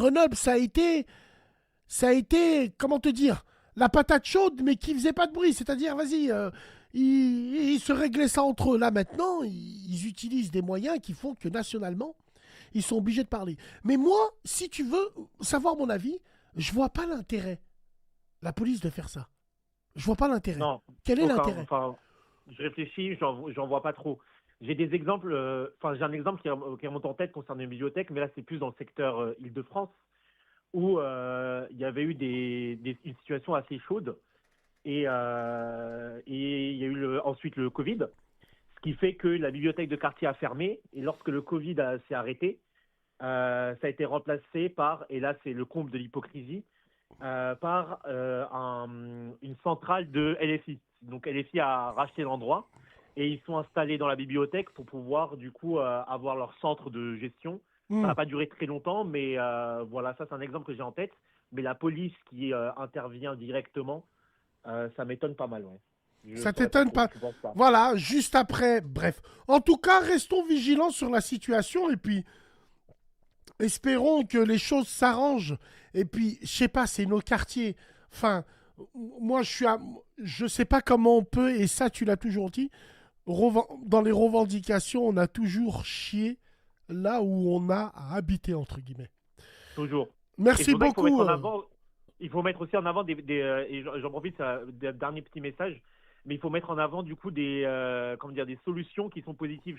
Grenoble, ça a été, comment te dire, la patate chaude, mais qui faisait pas de bruit. C'est-à-dire, vas-y, ils se réglaient ça entre eux. Là, maintenant, ils utilisent des moyens qui font que nationalement, ils sont obligés de parler. Mais moi, si tu veux savoir mon avis, je vois pas l'intérêt, la police, de faire ça. Je vois pas l'intérêt. Non, Quel est aucun. l'intérêt? Enfin, je réfléchis, j'en vois pas trop. J'ai des exemples, enfin, j'ai un exemple qui remonte en tête concernant les bibliothèques, mais là, c'est plus dans le secteur Île-de-France, où il y avait eu une situation assez chaude, et il y a eu ensuite le Covid, ce qui fait que la bibliothèque de quartier a fermé, et lorsque le Covid s'est arrêté, ça a été remplacé par, et là, c'est le comble de l'hypocrisie, par une centrale de LFI. Donc LFI a racheté l'endroit et ils sont installés dans la bibliothèque pour pouvoir du coup avoir leur centre de gestion. Ça Hmm. n'a pas duré très longtemps, mais voilà, ça c'est un exemple que j'ai en tête. Mais la police qui intervient directement, ça m'étonne pas mal. Ouais. Je Ça saurais pas t'étonne trop, pas? je pense pas. Voilà, juste après, bref. En tout cas, restons vigilants sur la situation et puis espérons que les choses s'arrangent. Et puis, je sais pas, c'est nos quartiers. Enfin, moi, je sais pas comment on peut, et ça, tu l'as toujours dit, dans les revendications, on a toujours chié là où on a à habiter, entre guillemets. Toujours. Et c'est Merci pour ça qu'il faut mettre beaucoup. en avant, il faut mettre aussi en avant et j'en profite, c'est un dernier petit message, mais il faut mettre en avant du coup comment dire, des solutions qui sont positives.